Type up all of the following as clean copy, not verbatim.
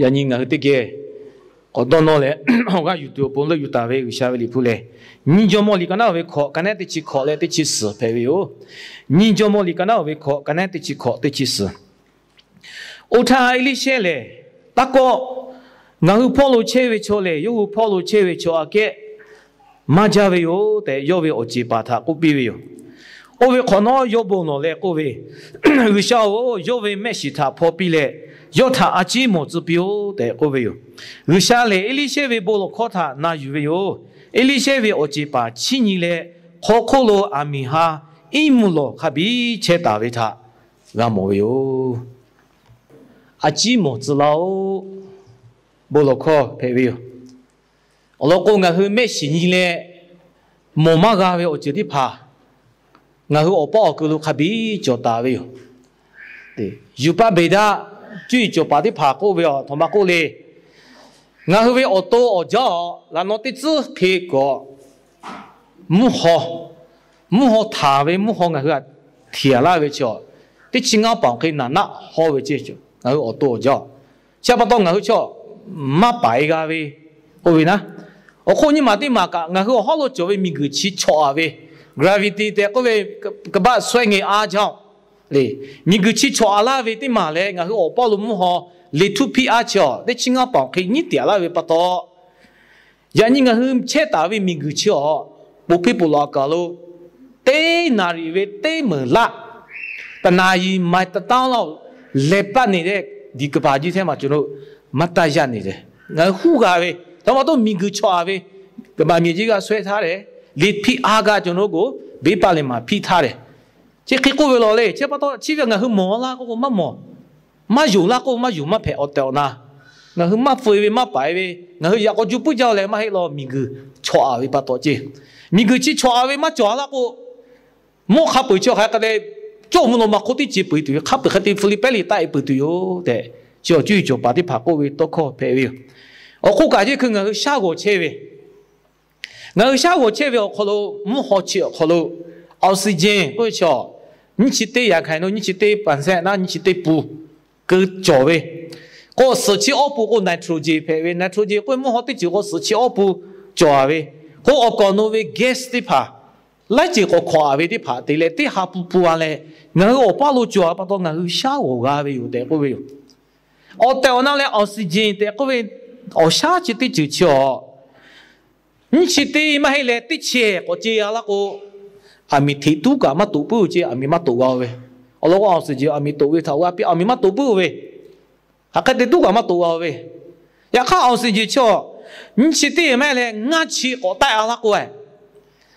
呀，你我这个，我到那嘞，我讲有多不了有单位有下位里铺嘞，你叫么里个那位考，干那得去考嘞，得去试，排位哦。你叫么里个那位考，干那得去考，得去试。我看一些嘞，大哥，我跑路车位车嘞，有跑路车位车啊个，马家位有的，有位我几把他，我比位有。我为可能有不能嘞，各位，为啥我有位没是他破壁嘞？有他阿基莫指标的各位有，为啥嘞？一些位不落考他那有位有，一些位我几把去年嘞考考了阿米哈一木了，还比切大位他，那没有。阿基莫指老不落考排位有，我老公我去没去年嘞，冇嘛个位我就得怕。我和我爸个路还比较大位哦，对，有把别的最就把的爬过位哦，同埋过来，我和为我多我教，然后的字配个，唔好他位唔好我和铁啦位教，的青奥帮可拿好位解决，我和我多教，下不到我和教，马白个位，好位呢？我看你马的马个，我和我好多就为米个去错啊位。gravity 的各位个把衰嘅阿叫嘞，你个去错阿拉位的嘛嘞，我我包罗木好，你土皮阿叫，你青阿帮可以你点啦位不多，呀你我去切大位米个去哦，不配不拉个咯，对哪里位对么啦，但那一买得到了，来把你的你个把几天嘛就咯，没大家你的，我胡个位，他妈都米个错位，个把米这个衰他嘞。你皮阿个就那个，别把你嘛皮他嘞，这开过为了嘞，这不到，这个我去摸啦，个么摸，嘛有啦个嘛有嘛配我掉呐，我去嘛肥喂嘛白喂，我去我就不叫嘞嘛黑咯，米个错啊喂不到这，米个去错啊喂嘛抓啦个，莫卡背叫还个嘞，做么嘛可以接背对，卡背还得菲律宾里带背对哟的，就把你爬过喂多靠配喂，我后感觉去我去下过车喂。我下午车票可能唔好吃，可能oxygen不吃，你去对也看到，你去对半山，那你去对补，个脚位，个17步个nitrogen排位，nitrogen个唔好对就个17步脚位，个我讲那位 gas 的爬，来就个跨位的爬，对嘞，对下步完嘞，我把路脚把到我下午个位有的个位，我到那嘞 oxygen 的个位，我下去对就吃哦。你去对嘛黑嘞？对切，我接下那个阿米提督个嘛都不接，阿米嘛都个喂。我老讲是接阿米都喂，他话比阿米嘛都不喂。还看对督个嘛都个喂。也看奥是接瞧，你去对嘛嘞？我去我带阿那个喂。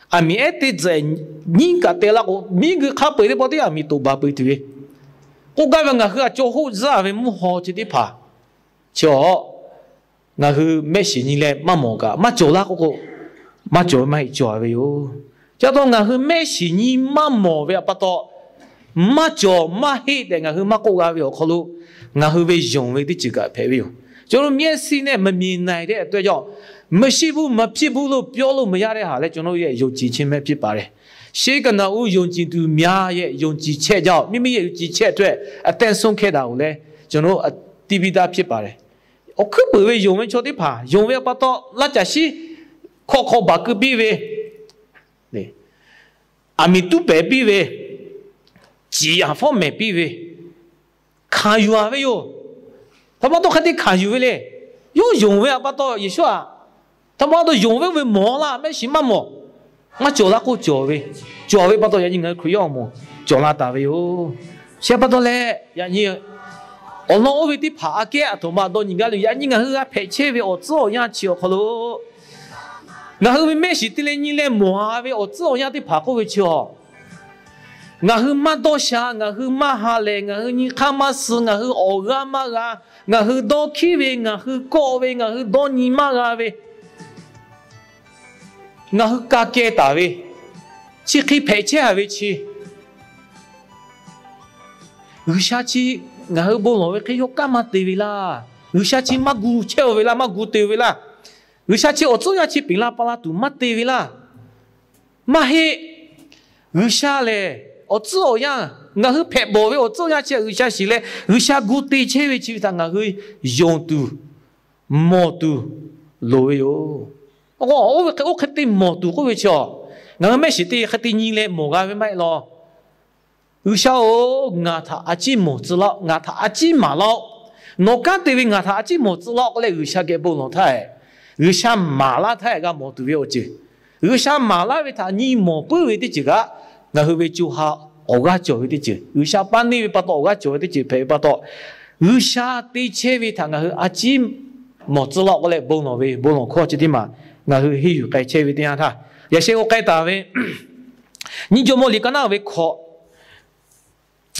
阿米爱对在你个对那个，你个看背的包对阿米都把背对。我感觉我和做好事阿为木好去的爬，瞧。我去没事你嘞，嘛冇个，嘛做啦个个，嘛做嘛做为哟。叫到我去没事你嘛冇为不到，嘛做嘛黑的我去嘛过个为可路，我去为用为的这个配为。就是面试呢，没面来的对叫，没西部没皮部路标路没压的下来，就那也有几千没皮巴嘞。谁个那我用几多面也用几千叫，明明也有几千对，但送开到嘞，就那地皮大皮巴嘞。我可不会用完做的爬，用完把到那家是靠把个比为，对，阿米都白比为，几样方面比为，看有啊没有？他妈都还得看有为嘞，用完把到也说啊，他妈都用完为毛啦，没什么毛，我叫那个叫为把到人家可以要么，叫那大为哟，现把到嘞人。我老为的爬个，同埋到人家里人家去啊陪车为我知道样去可咯，然后为没事的嘞，你来摸为我知道样的爬过回去哦，然后嘛多下，然后嘛下来，然后你看嘛是，然后学个嘛个，然后到去为，然后高为，然后到你嘛个为，然后加给大为，去可以陪车回去，有下去。然后不老可以干嘛对位啦？有下去嘛古切位啦，嘛古对位啦。有下去我总要去平拉巴拉杜嘛对位啦。嘛嘿，有下嘞，我做样，我去拍无为，我做样些有些是嘞，有些古对切为去他我去用度、毛度、路哟。我肯定毛度我会做，我没是的，肯定你嘞毛个会买咯。有些哦，我他阿姐毛子了，我他阿姐马了。我讲对位我他阿姐毛子了，我来有些给不弄他，有些马拉他个毛度要紧。有些马拉为他你毛不为的这个，我会为就好，我个做为的这，有些班里为不到，我个做的这陪不到，有些对切为他我会阿姐毛子了，我来不弄为不弄靠这的嘛，我会去有该切为点他，也是我该打为，你就莫里个那为靠，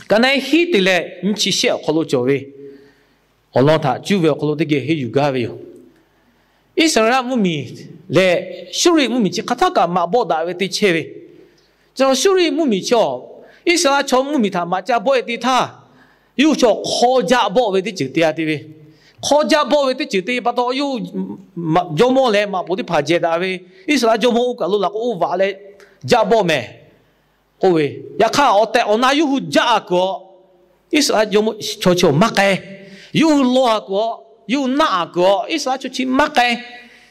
刚才黑的嘞，你去写靠路做为，我让他就为靠路的个黑有个为。一生让木米来修理木米去，他干嘛不打为的切为？就修理木米桥，一生让桥木米他嘛家不为的他，又叫好家不为的就对啊对不？好家不为的就对，把到又就莫来嘛不的怕接打为，一生让就莫个路那个乌瓦来家不没，各位呀看我带我那又家个，一生让就莫悄悄马该又落个。有哪个？意思啊，就去买个，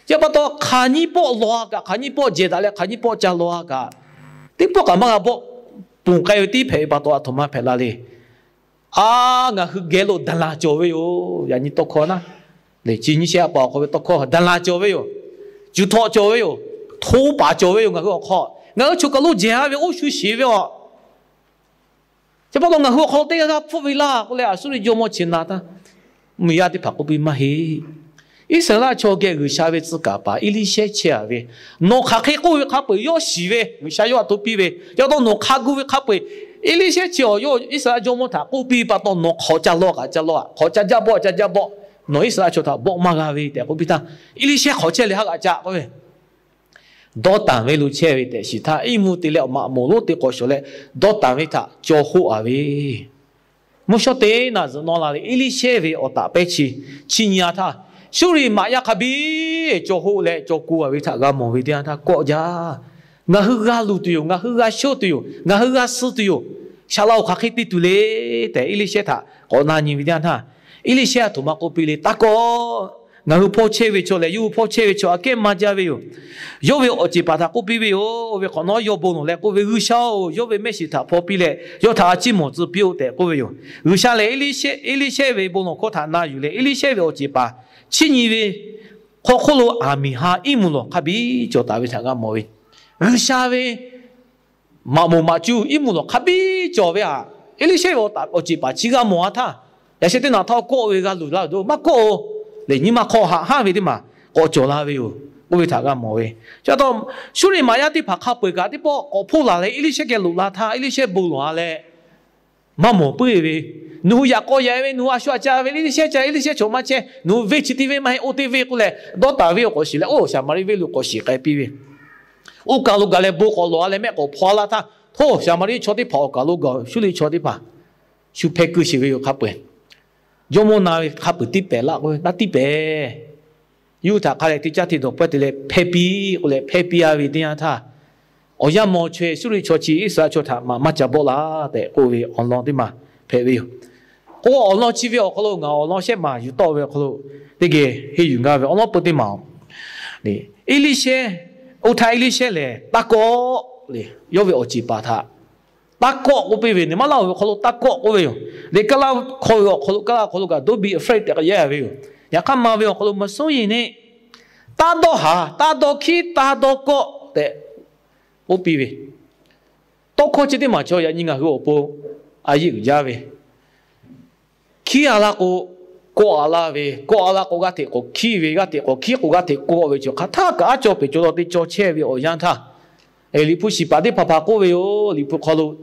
要不到看你不落个，看你不接达了，看你不加落个，你不干嘛不？不该有地赔把多同嘛赔那里啊！我去给了单拉交位哟，人家多可呢？你今下包括多可单拉交位哟，就拖交位哟，拖把交位哟，我去考，我去个路接下位，我去学哟。这不懂我去考这个不会啦，过来所以就没钱拿的。没有的怕过比嘛嘿，一生啦超给有下位自家吧，一里些钱喂，侬卡开过位卡背要洗喂，有下要都比喂，要到侬卡过位卡背，一里些钱要一生啦就没他过比把到侬好家落个家落，好家不，侬一生啦就他不嘛个喂的，过比他一里些好钱里哈个家喂。到单位路车位的是他一目的了嘛，马路的过去嘞，到单位他交互啊喂。我晓得那是哪里？一里些位我打白去，去年他手里买呀卡比就好嘞，就过为他个毛为点他国家，我去个路对哟，我去个小对哟，我去个市对哟，下老卡去对对嘞，但一里些他，我那你为点他，一里些他嘛过比嘞大哥。我去跑车位出来，又跑车位出，干嘛家位哟？有为我只把他过比位哟，为可能要不弄来，过为有效，有为没事他跑比嘞，要他几毛子标的过为哟。有下来一里些位不弄，可他哪有嘞？一里些位我只把去年位，可了阿米哈一木咯，卡比就大为他个毛位。有下位马就一木咯，卡比就为啊，一里些我只把几个毛他，也是对那套过位个路啦都嘛过。你嘛考下为的嘛，我做那位哟，我为他个毛位，叫到手里买呀的拍卡背个的包，我破烂嘞，一里些个路啦他，一里些不烂嘞，嘛毛背位，侬也过也位，侬啊说家位，一里些家，一里些做嘛钱，侬位起的位嘛，我的位过来，到大位我是嘞，哦，下马里位路我是该比位，我搞路个嘞不好烂嘞，咩我破啦他，哦，下马里坐的跑搞路个，手里坐的跑，手拍个是位有卡背。有冇那卡不地白啦？喂，那地白，有他卡来地家地头不得嘞配比，我来配比啊，为点他？我也冇缺，所以出去一时就他嘛就不啦的，各位安浪的嘛配比。我安浪机位可能我安浪些嘛有到位可能那个黑云啊位，安浪不得嘛。你一里些，我睇一里些嘞，大哥嘞，有位我只把他。大国我比为你们老可能大国我为你个老可能个都 be afraid 的也为呀看嘛为可能么所以呢大多下大多去大多国的我比为多科这点嘛就人应该我不啊一个家为去阿拉个国阿拉为国阿拉国家的国去为个的国去国家的国为就他个就比较的做车为我让他哎你不是把的爸爸国为哦你不可能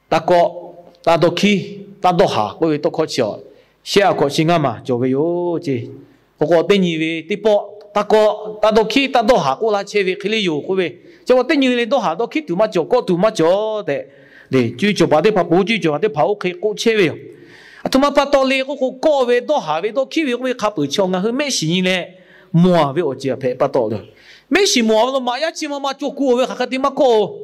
大哥，大多去，大多下，我为多考笑，下考先啊嘛，就为有这，我等于为第波，大哥，大多去，大多下，我拉车为去里有，我为，就我等于为多下多去，多嘛做，多嘛做的，嘞，最做把的跑步，最做把的跑去过车为，啊，多嘛把到嘞，我高为多下为多去为，我为卡不枪啊，去咩事嘞？莫为我只拍把到了，咩事莫了嘛，一次嘛做过为下个点嘛过。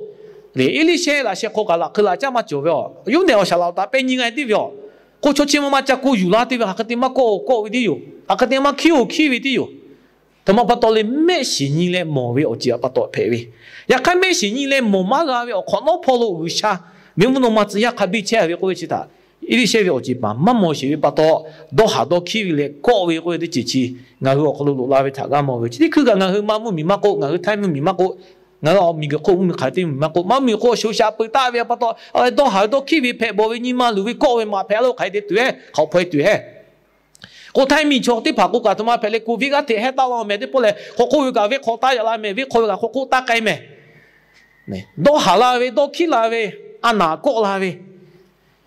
你伊里些那些国家啦，去啦这么久了，有那小老大被人爱的了，过去起码讲过有啦的了，还个地方过的有，还个地方去的有，他们把到了没事你嘞莫为我只要把到陪为，呀看没事你嘞莫嘛个为，可能跑路为啥？明不能嘛只要看比车为过去他，伊里些为我只把慢慢些把到下到去嘞，过为过的机器，然后可能路拉为他干么为，你去个然后嘛咪嘛过，然后太咪嘛过。我咪个我咪开店咪个，妈咪我小下背大位不多，到下到 K 位拍无位你嘛，路位高位嘛拍咯开的对，好拍对嘿。我睇咪錯啲拍個架，同埋拍你股票個跌喺到落面啲波嚟，我個個位好大入來面，位個個大計咩？呢，到下來位，到 K 來位，啊哪個來位？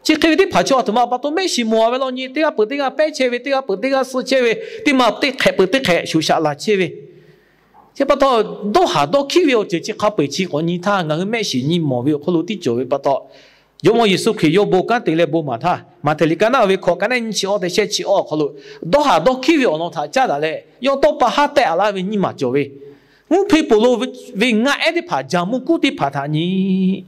即係啲拍錯同埋拍到咩事冇位咯？你啲個不啲個白車位，啲個不啲個死車位，啲嘛啲開不啲開，小下來車位。这不到下到去了，就靠背起我你他，然后没事你莫为可能地就会不到。有么意思？佢有无干对嘞无嘛他，嘛他你干那为靠干那你去我的先去可能下到去了喏他家的嘞，要到把下带啦为你嘛就为，我陪不落为俺的爬家木固的爬他你，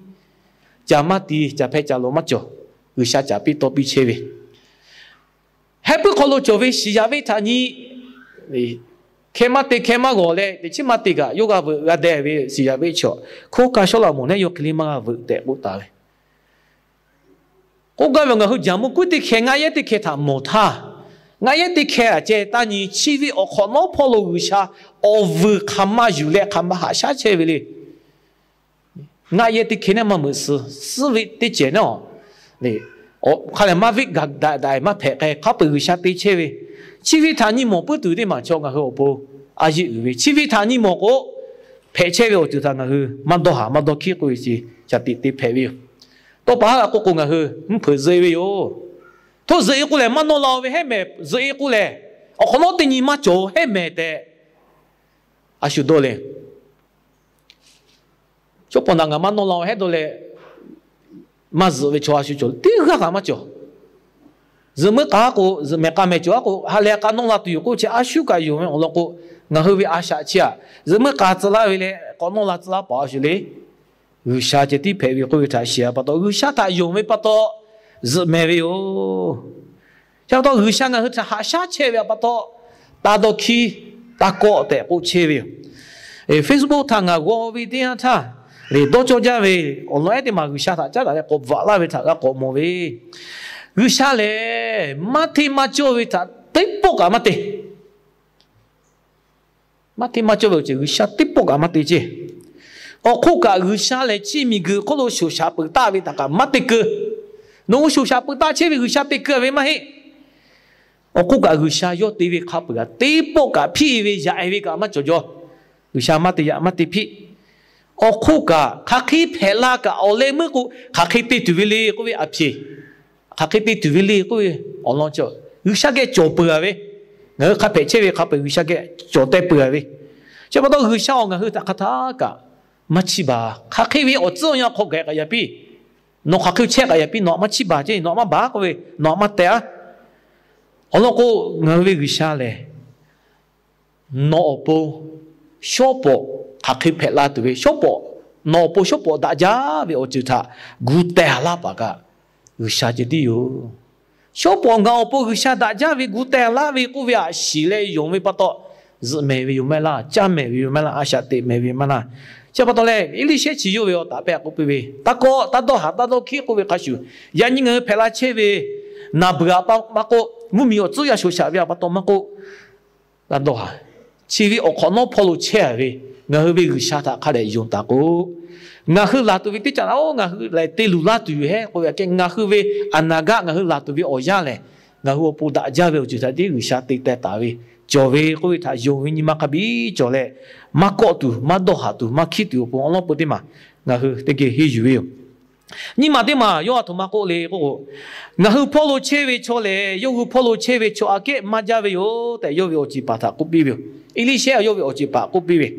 家嘛的家陪家罗嘛就，有下家比多比切为，还不可能就为是呀为他你。开马我嘞，你起码这个有个个单位是要维修，可干小老母呢有克里马个的不大嘞。我讲我讲么贵的开，俺也得开他冇他，俺也得开啊！这但你起位我可能跑路下，我不看嘛有嘞，看嘛下车位嘞。俺也得开那么没事，思维得接呢，嘞，我看来嘛位个大嘛拍开，他不下对车位。起位他你莫不对的嘛，叫我好不？阿是为起位他你莫个拍车位就他我去，蛮多下蛮多去过去，就滴拍位。到把那个我去，拍热位哟。他热过来蛮多老位还没热过来，我可能对你嘛做还没的，阿许多嘞。就不那个蛮多老还多嘞，嘛热位做阿许做，第二个干嘛做？人们讲过，人们讲没做过，还来讲弄了对过去阿修个有没我那个，然后为阿下去啊，人们讲子啦为嘞，讲弄了子啦包去嘞，有下节的配为会他写不到，有下他有没不到，是没有，想到有下个他还下切为不到，打到去打过的不切为，Facebook 他啊我为点啊他，你多做家为，我来的嘛有下他家来个发啦为他个个么为。有下来，马天马教为他对不干嘛的？马天马教为就有下对不干嘛的啫？哦，可个有下来，前面个可能小下不大为他干嘛的个？侬小下不大，前面有下的个为嘛嘿？哦，可个有下要对为卡不个，对不个屁为下为干嘛做做？有下嘛的呀嘛的屁。哦，可个他可以拍那个，哦来么个，他可以对对为嘞个为阿屁。他可以对对哩，个我啷叫有啥个做不啊喂？我他拍车喂，他拍有啥个做得不啊喂？这不到有啥我他他个，没去吧？他可以我这样考个也比，侬他可以车个也比侬没去吧？这侬没把个喂，侬没得啊？我那个我喂有啥嘞？侬不小波，他可以拍拉对喂，小波，侬不小波大家喂我就他古代啦吧个。有啥子的哟？小宝我不有啥大家为古代啦为古为洗来用为不到，是没为有没啦，家没为有没啦，阿下的没为没啦，这不到嘞，一里些只有为大白古不为，大哥大到下大到去古为开始，人家拍拉车为，那不要把马个我没有主要说下为把到马个，那多哈，车为我可能跑路车为，我为有啥他开来用大哥。ngah la tu vi ti chan o ngah la te lu la tu he ko ya ke ngah ve anaga ngah la tu vi o ya le ngah ho pu da ja ve ju ta ti sha ti ta ta vi jo ve ko ta yo vi ni ma ka bi jo le ma ko tu ma do ha tu ma ki tu po lo pu ti ma ngah te ke hi ju ve ni ma ti ma yo to ma ko le ko ngah po lo che ve cho le yo po lo che ve cho a ke ma ja ve yo te yo ve o ji pa ta ku bi ve ili she yo ve o ji pa ku bi ve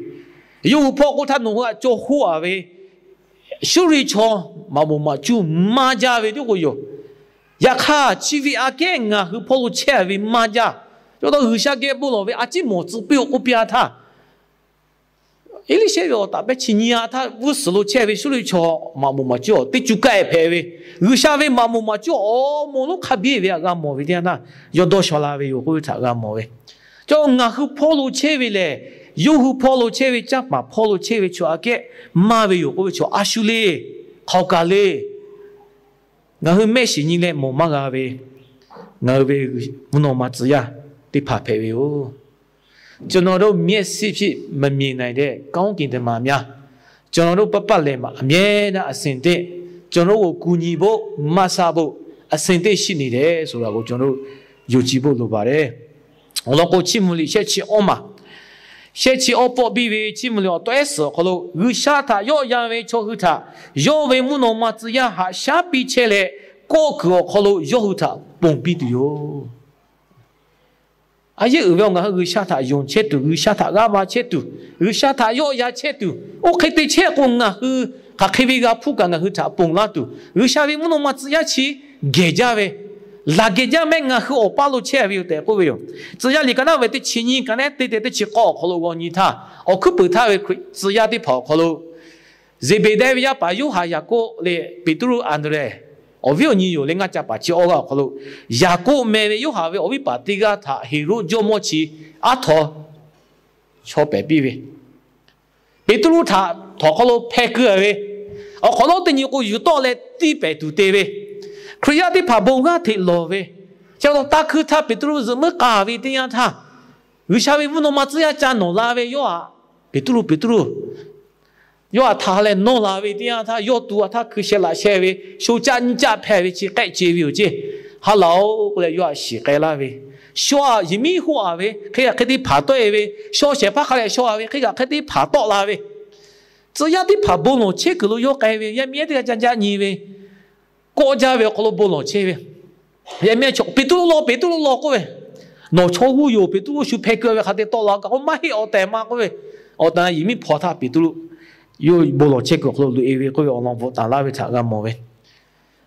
yo po ko ta no ha jo hu a ve修理车嘛不嘛就马家为的个哟，呀卡起为阿健啊和跑路车为马家，要到后下个不落为阿吉么子不要我别他，伊哩些个大白青年啊，他五十路车位手里瞧，马木嘛叫，得就改排位，有下位马木嘛叫，哦，马路卡别位啊，个毛位的那，要多少拉位有会查个毛位，叫俺后跑路车位嘞，有后跑路车位加嘛跑路车位瞧阿个，马位有会瞧阿修嘞，考咖嘞，俺后没事你嘞，冇嘛个位，俺位不能嘛子呀，得怕排位哦。ကျွန်တော်တို့မျက်စိဖြင့်မမြင်နိုင်တဲ့ကောင်းကင်တမန်များကျွန်တော်တို့ပတ်လည်မှာအမြဲတမ်းအစဉ်တည်းကျွန်တော်ကိုကူညီဖို့မဆဖို့အစဉ်တည်းရှိနေတယ်ဆိုတာကိုကျွန်တော်တို့ယုံကြည်ဖို့လိုပါတယ်။我过去母里先去奥嘛，先去奥保比为去母了对时，可能有下他要因为超后他，要为木农嘛只要下下比起来，个个可能要后他崩比的哟。aje uwe nga hu sha tha yon che tu hu sha tha ga ma che tu hu sha tha yo ya che tu o khai te che ko nga hu ka khai bi ga phu ka nga hu tha pong la tu hu sha bi mu no ma zi ya chi ge ja we la ge ja me nga hu o pa lo che bi de ko we yo zi ya li ka na we de chi ni ka ne de de chi ko ko lo wo ni tha o khu pu tha we zi ya de phao ko lo ze be de ya pa yu ha ya ko le Petru andre ovio ni yo lenga cha pa chi o ga kholo ya ko me we yo ha we obi pa ti ga tha hero jo mo chi a tho cho pe bi we Petru tha tho kholo phe ke we o kholo te ni ko yu to le ti pe tu te we kriya ti pha bo ga thi lo we cha lo ta khu tha Petru zo me ka we ti ya tha wi sha we mu no ma zi ya cha no la we yo a Petru yo他嘞弄拉位的呀，他要读啊，他可些那些位，手家你家派位去改节有节，他老过来要洗改拉位，小一米花位，可以可以爬到位，小些爬下来小位，可以爬到拉位，只要的爬不弄切个路要改位，也免得讲你位，国家位可能不弄切位，也免错，别都老个位，弄错误有别都修派个位，还得到那个，我买我带嘛个位，我当然一米跑他别都。有无落切个可能因为个我们不打拉位查个么位，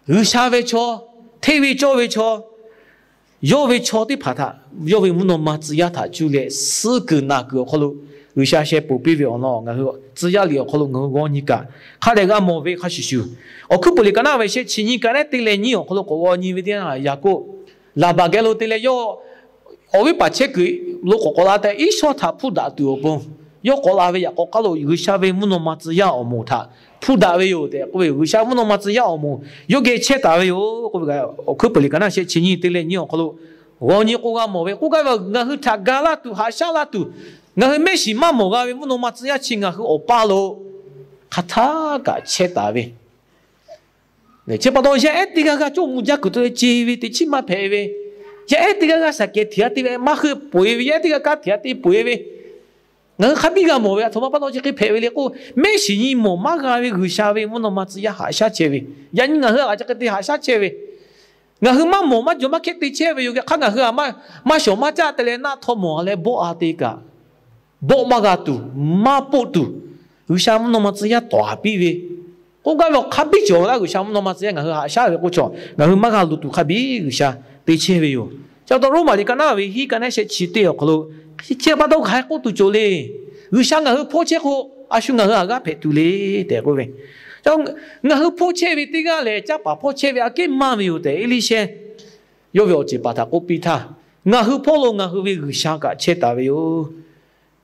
有下位错，退位左位错，右位错的怕他，右位木弄嘛只要他就来四个那个可能有下些不必要喏，然后只要了可能我你个，他那个么位他是修，我可不哩个那位些亲戚个来对来你哦，可能我你为点啊，呀个喇叭个路对来要，我会把这个如果拉的一说他不打对不？要过拉位呀，过高路有下位木弄嘛只要木他，铺大位有的，各位有下木弄嘛只要木，有给切大位有，各位我可不哩个那些亲戚对来你哦，可能我你过个么位，过个我去他干啦都还下啦都，我去没事嘛么个位木弄嘛只要亲啊去我巴路，卡他个切大位，你切不到些，这个做木家骨头接位的起码排位，这个啥个贴的位，马去背位，这个贴的背位。我还比个么呀？他妈把东西给排位了，我没事你么嘛个位个下位，我那么只要下下切位，人我和这个地下下切位，我和嘛么嘛就嘛开地切位，有个看我和嘛小嘛家的嘞，那他么嘞不阿的个，不嘛个度，嘛不度，有下么那么只要大比位，我讲我还比较啦，有下么那么只要我和下位我讲，我和嘛个路度还比有下地切位哟，叫到罗马的个那位，他个那些吃的可能。切把刀开过都做嘞，有想我破切过，阿叔我阿个拍都嘞，对不对？就我破切为这个嘞，再把破切为阿个嘛没有的，一些有没有就把它过比他，我破了我为有想个切大为有，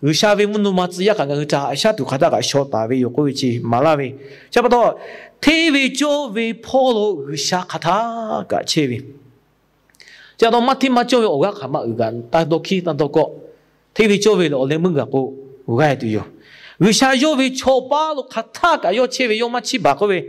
有下为木弄嘛只要看个查下都看到个小大为有过去马拉为，再把到推为就为破了有下看他个切为，再到马天马就为我看嘛有个，但都去但都过。推为做为了我们个个有个都有，为啥要为超巴路卡塔个要切为要么七八个位，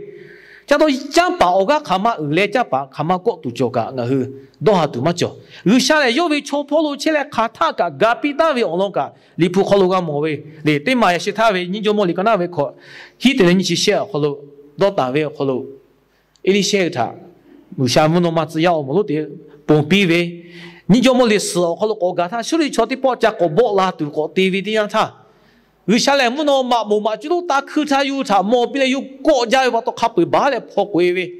叫到将把我个卡嘛有嘞，将把卡嘛国都做个，我去多下都么做，为啥嘞要为超巴路切嘞卡塔个隔壁单位我弄个，离谱好路个么位，你对嘛也是他位，你就莫离个那位考，他的人去写好路，多单位好路，一里写他，为啥么弄嘛只要我们都得帮比位。你就莫历史哦，可能我讲他手里抄的包夹个包拉都个 DVD 样他，为啥来木那嘛就都打口才有他，莫比来有国家有把都卡背巴来破鬼喂，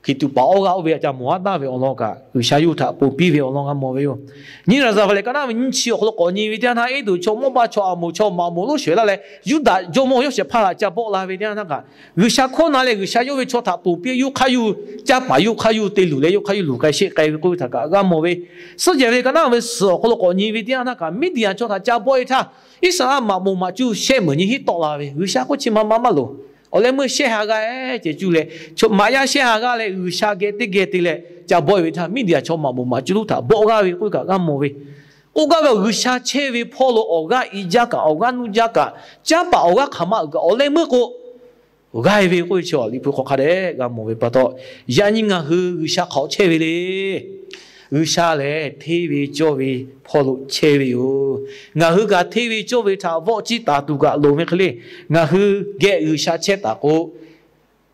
Kita bawa awak aja muat dah orang ka, usah you tak pupi orang ka mau you. Ni rasa balik kerana ni cium kalau kau ni video na itu cuma baca amu cuma malu sudah le, you dah cuma you siapa lah jabok lah video na ka. Usah kau na le usah you cuma tak pupi you kayu japa you kayu telu le you kayu lukai sih kayu kau tak ka mau you. Sejauh kerana kalau kau ni video na ka media cuma jabok itu, isah mamu maju siapa ni hit lah usah kau cuma malu. Oleh mesti harga jadi le, cuma maya sih harga le, usah get le, jaboi itu media cuma mau maju tak, boga we, kau kan mau we, kau kan usah cewe polo oga ijaka, oga nujaka, japa oga kama oga, oleh mereka, oga we kau cakap, lipu kau kade, kan mau we pato, jangan ngah usah kau cewe le. Usah le, TV jowi polo cewe yo. Ngah ga TV jowi ta wajib tak tu ga lo mekle. Ngah get usah cetak ko.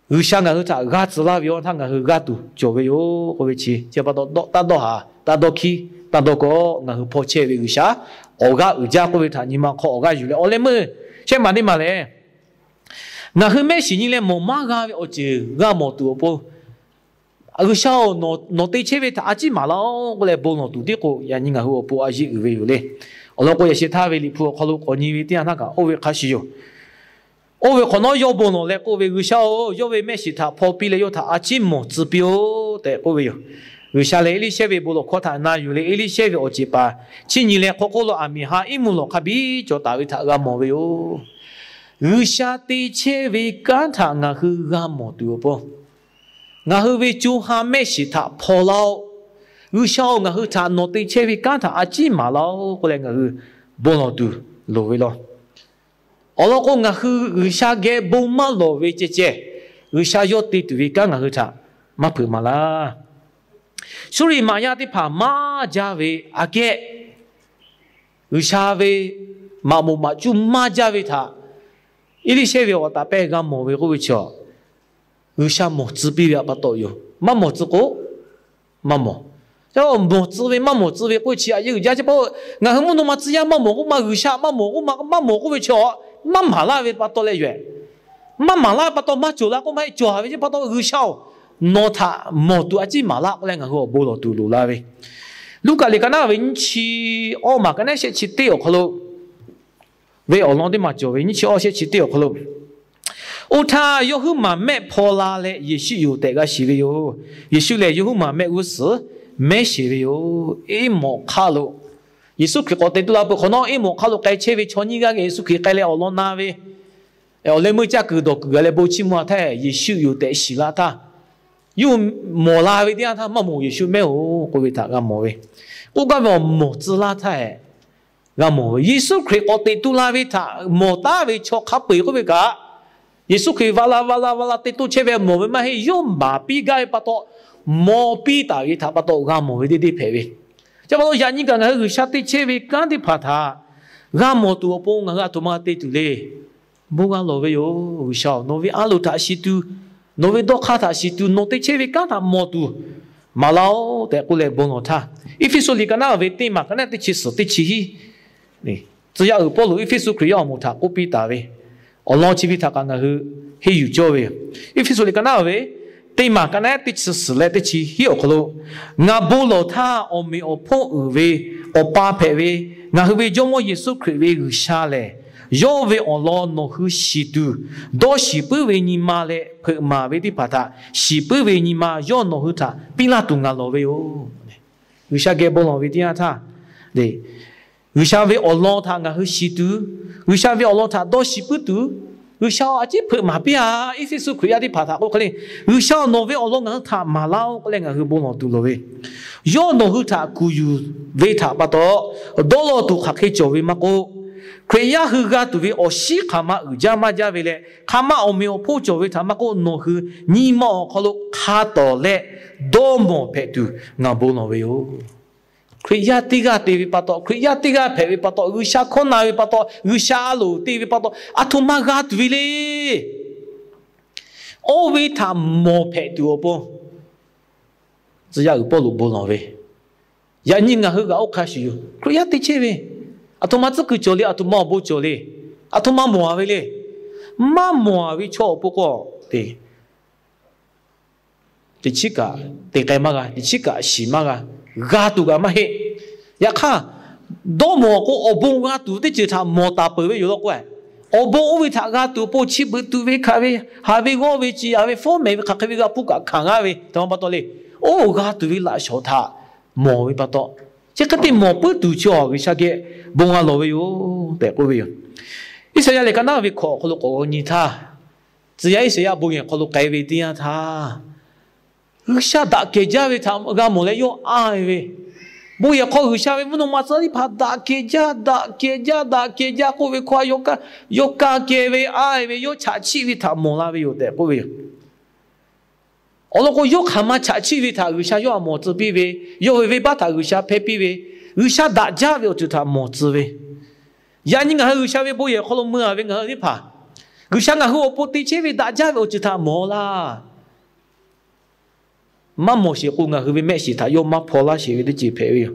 Usah ngah ta gat lah yo, ta ngah gat tu jowi yo. Kau beci, siapa tak do ha, tak do ki, tak do ko ngah po cewe usah. Oga uja kau beta ni mak ko oga jule. Oleh me, siapa ni male. Ngah me sini le mo maga oje, ga mo tu opo. Aku sao no tei cewe tak aji malau boleh bono tu dia ko yang ni ngahu opo aji uwe yule. Kalau ko yasi tahu lipu kalau ko ni dia nak owe kasih yo. Owe kono yo bono le ko we sao yo we mesi tak popi le yo tak aji mo zibio de owe yo. Usah le ili cewe bolo kota na yule ili cewe oji pa. Cini le kokolo amiha imulo kabi jo tahu tak gamo we yo. Usah tei cewe kan tak ngahu gamo tu opo. Ngah we juha mesi tak polau, usah ngah tak noti cewe kan tak aji malau, kau ngah bono tu lowe lo. Kalau kau ngah usah ge boma lowe cece, usah yo titu kan ngah tak mapu malah. Suri maya di pama jawe age, usah we mamu maju majawe tak. Ini cewe otak pegang mau we kau cakap. Usah mau zibi apa tu yo, mau zigo, mau. Jadi mau zibi, mau zibi, kau cia yo, jadi apa? Ngah kamu nama cia mau, kau usah mau, kau cakap, mau malah we apa tu le yo, mau malah apa tu maju lah, kau mai jual we apa tu usah, nota mau tu aja malah kau ngah kau bolo tu lu lah we. Lu kali kana we ni oh makanya saya cerita yo kalau we orang di maju we ni saya cerita yo kalau. Ota yo hu ma me pola le Yesu yo te ga shi yo Yesu le yo hu ma me usi me shi yo e mo khalo Yesu ki ko te tu la bu kono e mo khalo kai che we choni ga Yesu ki kai le olon na we e ole mo ja ku do ku le bo chi mo ta Yesu yo te shi la ta yo mo la we dia ta ma mo Yesu me o ko we ta ga mo we ko ga mo zi la ta ga mo Yesu ki ko te tu la we ta mo ta we cho kha pe ko we ga Yesus kiri wala tu cewe mau memang yom babi gay pato mau pi tahu tak pato gamo di pewe. Jadi yang ni kan harus satu cewe kan di patah gamo tu apa ngah tu mati tu le. Bukan lowe yo usah novi alu tak situ novi dokha tak situ note cewe kan tak mau tu malau tak boleh bono ta. Efesus ni kan awet tema kan tu cihi ni. Jika upolu Efesus kriya mau tak kopi tahu. Allah cipta takkan hiu jauh. Efesus ni kenapa? Tema kenapa ticis le tici hiu kalau ngabolo ta omi opo uwe opa pewe ngahuwe jomo Yesus Kristus usale. Jauh Allah no hu situ. Do sipu we ni male pema we di pata sipu we ni ma yo no hu ta bila tungalo we o. Usage bolo we dia ta. De. Usah we Allah ta ngah situ, usah we Allah ta do sipu tu, usah aje pema pia Efesus kriya di patah ko kali, usah no we Allah ngah ta malau kali ngah bono tu lo we, yo no hu ta kuyu we ta pato, dolo tu kaki jowi mako, kriya hu ga tu we osi kama ujama jawe le, kama omi opo jowi ta mako no hu ni mo kalau kato le, do mo pe tu ngah bono we o. Kriya tiga TV pato, kriya tiga pewe pato, usah kona we pato, usah alu TV pato, atu magat wile. O we ta mo pe tu opo, zia upo lu bono we. Ya ni ngah ga okashi yo, kriya tiche we. Atu matsu ku joli, atu mo bo joli, atu ma mo we le, ma mo we cho opo ko te. 的起个的该嘛个，的起个是嘛个，噶都个嘛嘿，呀看，多么个我不噶都的就他莫打不为有了怪，我不为他噶都不起不都为卡为，还为我为只还为方面为卡为个不个看啊为，懂不懂嘞？哦噶都为拉小他莫为不懂，这个的莫不都叫为啥个，不啊老为哟，对不为哟。一些人来看那为考，可能考你他，只要一些人不愿可能改为点他。Usha da keja we tham ga mole yo ai we bu ya kho usha we muno masari pha da keja ko we kho yo ka ke we ai we yo cha chi we tham mola we yo de ko we olo ko yo khama cha chi we tha usha yo mo zi bi we yo we ba tha usha phe bi we usha da ja we tu tha mo zi we ya ni nga usha we bu ya kho lo mu we nga ni pha usha nga ho po ti che we da ja we tu tha mola mà một sự cô ngài hư mẹ sĩ thà yo mà phô la sĩ với chỉ phê với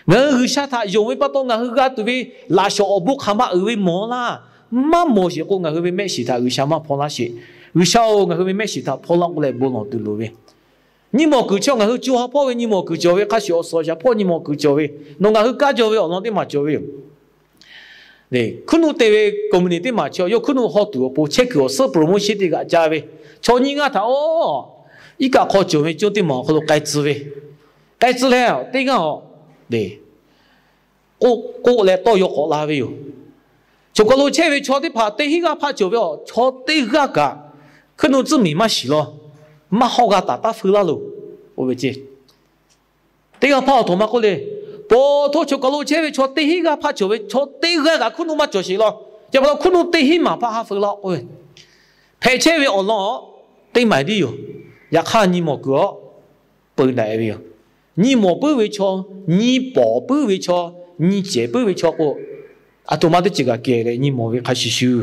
ngài hư sa thà dùng với bắt đầu ngài hư gạt tụi với là số ở bút hàm ở với mỏ la mà một sự cô ngài hư mẹ sĩ thà hư sa mà phô la sĩ hư sao ngài hư mẹ sĩ thà phô la cũng lại buồn lòng từ lối nhưng mà cứ cho ngài hư chú học phô với nhưng mà cứ cho với các sự ở nhà phô nhưng mà cứ cho với nó ngài hư cá cho với ở nó đi mà cho với này cứ nu tê với community mà cho yo cứ nu học tụi bố check ở sở promotion đi cả cha với cho những cái thằng ô一个靠就会就对嘛，可能改制喂，改制了，这个哦，对，我来到要学哪位哟？就个路车位坐的怕，对一个怕就要坐对个个，可能证明嘛是咯，嘛好个打回来喽，我不知。这个怕同嘛过来，不拖就个路车位坐对一个怕就会坐对个个，可能嘛就是咯，要不然可能对一嘛怕回来喂，陪车位哦咯，对买的哟。也看你莫个不来为，你莫不为错，你宝不为错，你姐不为错过，啊，多嘛的这个给嘞，你莫为开始修，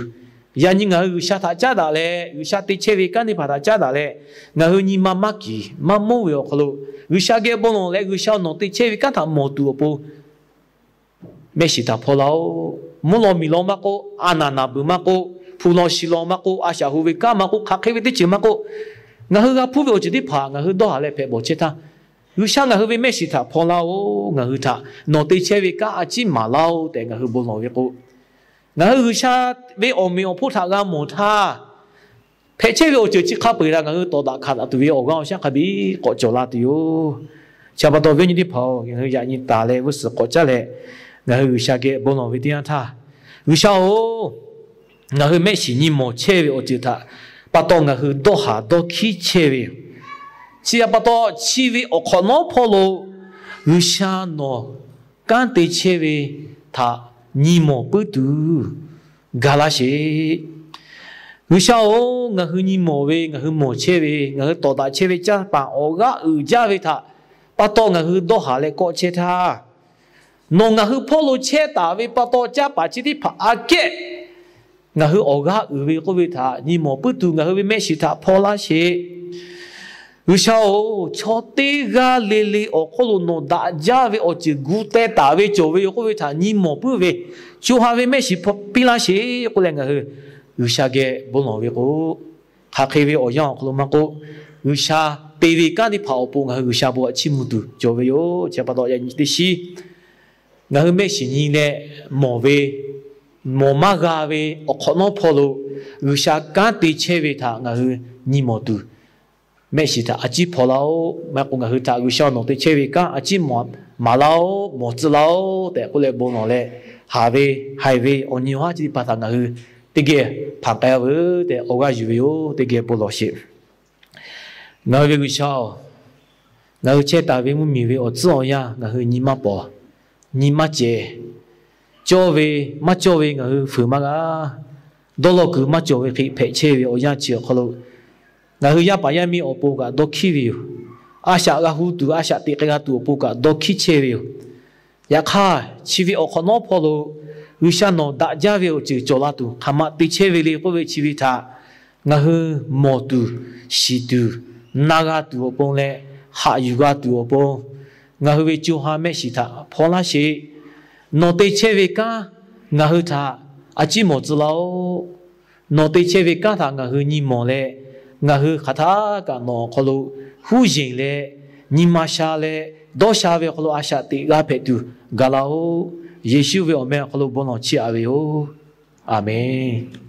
呀，你俺有下他家的嘞，有下对车位干的把他家的嘞，俺有你妈妈给，妈妈为可能有下个不能嘞，有下弄对车位干他莫多不，没事他跑了，莫老米老嘛个，阿那那不嘛个，普老西老嘛个，阿下胡为干嘛个，卡开为的钱嘛个。ngài hư gặp phụ việc chỉ đi phá ngài hư đó lại phải bỏ chết ta, hư sang ngài hư về mấy sự ta phá lao ngài hư ta, nó tới chơi về cả chỉ mà lao để ngài hư buồn nói với cô, ngài hư sang về ông mình ông phụ ta ngài một ta, phải chơi về chỉ khá bự là ngài hư to đã khá là tụi ông ngài sang khá bị có chỗ là tụi, cha bắt đầu về như đi phá, ngài hư dạy như ta lại với sự có trả lại, ngài hư sang cái buồn nói với tiếng ta, hư sao, ngài hư mấy sự như một chơi về chỉ ta. bắt đầu ngài hư đo hà đo khí chế về, chỉ bắt đầu chỉ về ở khó nó phô lô, hư sa nó can tế chế về thà nhị mồ bự tu, gala chế, hư sao ngài hư nhị mồ về ngài hư mồ chế về ngài hư đo đại chế về cha bà ở gã gia về thà, bắt đầu ngài hư đo hà lại có chế thà, nó ngài hư phô lô chế ta về bắt đầu cha bà chỉ đi phá ake ngài hư ở gã về có về thà nhưng mà bữa tu ngài hư về mấy sự thà phô la chế, vì sao cho tê gà lê lê ở có luôn nó đã ra về ở chỉ gu tê ta về chỗ về có về thà nhưng mà bữa về chú ha về mấy sự pi la chế có lẽ ngài hư vì sao cái bốn nó về có khác về ở nhà có mà có vì sao tê về cái đi phao bông ngài hư vì sao bộ chim tu chỗ về yo chỉ bắt đầu những cái gì ngài hư mấy sự như này mà về mồ má gà về ở khó nó phô lô vì sao cái tê chế về thà ngài hư nhưng mà tu mấy sự thà chỉ phô lao mà cũng ngài hư thà vì sao nó tê chế về cái chỉ mà lao mà chỉ lao để có lẽ bốn nó lẽ hai về ở nhiều hóa chỉ bắt thà ngài hư tê kia phản cái với để ở cái gì vậy tê kia bốn lo xí ngài về vì sao ngài hư chế ta về muốn mi về ở chỗ nhà ngài hư nhưng mà bỏ nhưng mà chế cho về mà cho về ngài phụ mà à đó là cứ mà cho về khi phải chơi về ở nhà chơi khó lâu ngài hư nhà bà nhà mi ở bố cả đó khi về à sao cái hú tu à sao tiệt cái tu bố cả đó khi chơi về ya khai chỉ về ở khó nó khó lâu vì sao nó đã ra về ở chơi cho là tu tham mà tiệt chơi về liền có về chỉ về thà ngài hư mò tu si tu naga tu ở bông lệ hạ yoga tu ở bông ngài hư về chú ha mẹ si thà phô la si nó tê chế về cả ngài hư thà à chỉ một chữ lâu nó tê chế về cả thà ngài hư nhị mò lệ ngài hư khát thà cả nó khó lâu 후 진레 니마샤레 도샤베 콜로 아샤티 가페투 갈라오 예수베 오메 콜로 보노 치아베요 아멘.